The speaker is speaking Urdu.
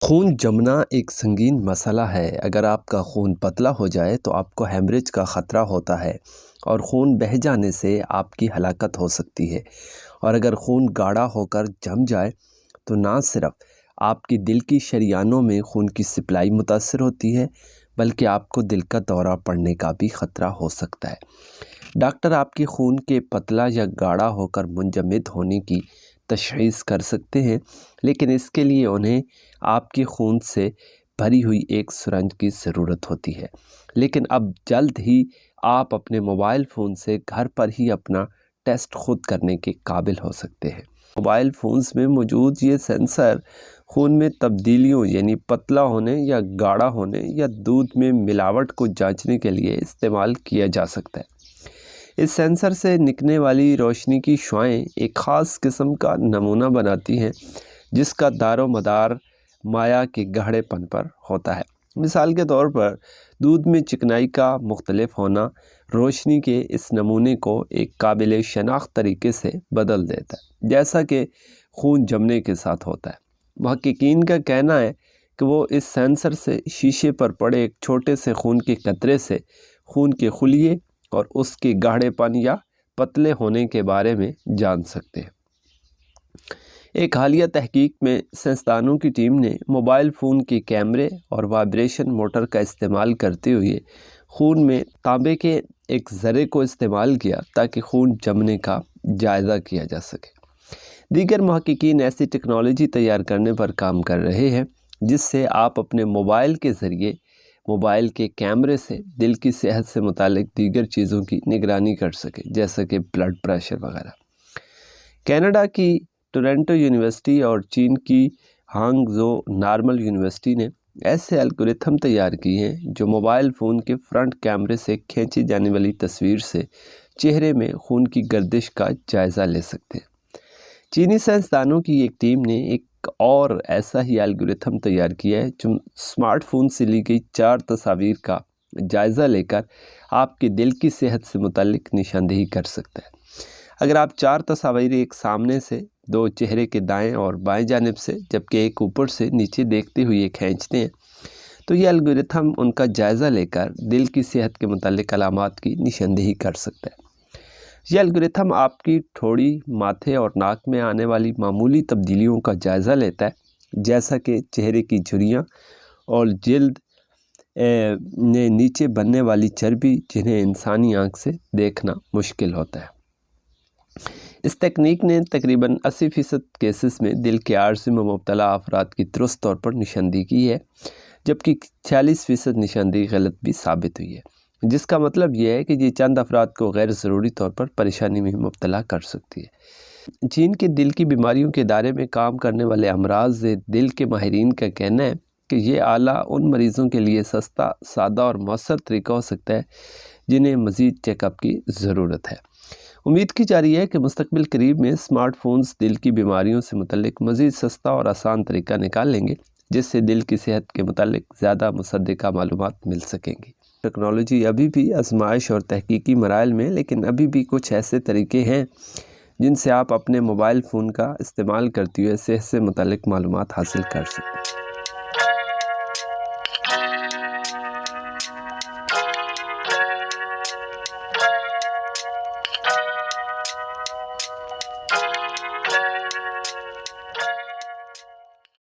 خون جمنا ایک سنگین مسئلہ ہے۔ اگر آپ کا خون پتلا ہو جائے تو آپ کو ہیمریج کا خطرہ ہوتا ہے اور خون بہہ جانے سے آپ کی ہلاکت ہو سکتی ہے۔ اور اگر خون گاڑھا ہو کر جم جائے تو نہ صرف آپ کی دل کی شریانوں میں خون کی سپلائی متاثر ہوتی ہے بلکہ آپ کو دل کا دورہ پڑنے کا بھی خطرہ ہو سکتا ہے۔ ڈاکٹر آپ کے خون کے پتلا یا گاڑھا ہو کر منجمد ہونے کی تشخیص کر سکتے ہیں، لیکن اس کے لیے انہیں آپ کے خون سے بھری ہوئی ایک سرنج کی ضرورت ہوتی ہے۔ لیکن اب جلد ہی آپ اپنے موبائل فون سے گھر پر ہی اپنا ٹیسٹ خود کرنے کے قابل ہو سکتے ہیں۔ موبائل فونز میں موجود یہ سینسر خون میں تبدیلیوں یعنی پتلا ہونے یا گاڑھا ہونے یا دودھ میں ملاوٹ کو جانچنے کے لیے استعمال کیا جا سکتا ہے۔ اس سینسر سے نکلنے والی روشنی کی شعاعیں ایک خاص قسم کا نمونہ بناتی ہیں جس کا دار و مدار مائع کے گاڑھے پن پر ہوتا ہے۔ مثال کے طور پر دودھ میں چکنائی کا مختلف ہونا روشنی کے اس نمونے کو ایک قابل شناخت طریقے سے بدل دیتا ہے، جیسا کہ خون جمنے کے ساتھ ہوتا ہے۔ محققین کا کہنا ہے کہ وہ اس سینسر سے شیشے پر پڑے ایک چھوٹے سے خون کے قطرے سے خون کے خلیے اور اس کے گاڑھے پن یا پتلے ہونے کے بارے میں جان سکتے ہیں۔ ایک حالیہ تحقیق میں سائنسدانوں کی ٹیم نے موبائل فون کے کیمرے اور وائبریشن موٹر کا استعمال کرتے ہوئے خون میں تانبے کے ایک ذرے کو استعمال کیا تاکہ خون جمنے کا جائزہ کیا جا سکے۔ دیگر محققین ایسی ٹیکنالوجی تیار کرنے پر کام کر رہے ہیں جس سے آپ اپنے موبائل کے ذریعے موبائل کے کیمرے سے دل کی صحت سے متعلق دیگر چیزوں کی نگرانی کر سکیں، جیسا کہ بلڈ پریشر وغیرہ۔ کینیڈا کی ٹورنٹو یونیورسٹی اور چین کی ہانگ زو نارمل یونیورسٹی نے ایسے الگورتھم تیار کیے ہیں جو موبائل فون کے فرنٹ کیمرے سے کھینچی جانے والی تصویر سے چہرے میں خون کی گردش کا جائزہ لے سکتے ہیں۔ چینی سائنسدانوں کی ایک ٹیم نے ایک اور ایسا ہی الگورتھم تیار کیا ہے جو اسمارٹ فون سے لی گئی 4 تصاویر کا جائزہ لے کر آپ کے دل کی صحت سے متعلق نشاندہی کر سکتا ہے۔ اگر آپ 4 تصاویر ایک سامنے سے، 2 چہرے کے دائیں اور بائیں جانب سے، جبکہ ایک اوپر سے نیچے دیکھتے ہوئے کھینچتے ہیں تو یہ الگورتھم ان کا جائزہ لے کر دل کی صحت کے متعلق علامات کی نشاندہی کر سکتا ہے۔ یہ الگورتھم آپ کی ٹھوڑی، ماتھے اور ناک میں آنے والی معمولی تبدیلیوں کا جائزہ لیتا ہے، جیسا کہ چہرے کی جھریاں اور جلد نیچے بننے والی چربی جنہیں انسانی آنکھ سے دیکھنا مشکل ہوتا ہے۔ اس تکنیک نے تقریباً 80% کیسز میں دل کے عارضے میں مبتلا افراد کی درست طور پر نشاندہی کی ہے، جبکہ 46% نشاندہی غلط بھی ثابت ہوئی ہے، جس کا مطلب یہ ہے کہ یہ چند افراد کو غیر ضروری طور پر پریشانی میں مبتلا کر سکتی ہے۔ چین کے دل کی بیماریوں کے ادارے میں کام کرنے والے امراض دل کے ماہرین کا کہنا ہے کہ یہ آلہ ان مریضوں کے لیے سستا، سادہ اور مؤثر طریقہ ہو سکتا ہے جنہیں مزید چیک اپ کی ضرورت ہے۔ امید کی جا رہی ہے کہ مستقبل قریب میں اسمارٹ فونز دل کی بیماریوں سے متعلق مزید سستا اور آسان طریقہ نکال لیں گے جس سے دل کی صحت کے متعلق زیادہ مصدقہ معلومات مل سکیں گی۔ ٹیکنالوجی ابھی بھی آزمائش اور تحقیقی مراحل میں، لیکن ابھی بھی کچھ ایسے طریقے ہیں جن سے آپ اپنے موبائل فون کا استعمال کرتے ہوئے صحت سے متعلق معلومات حاصل کر سکتے ہیں۔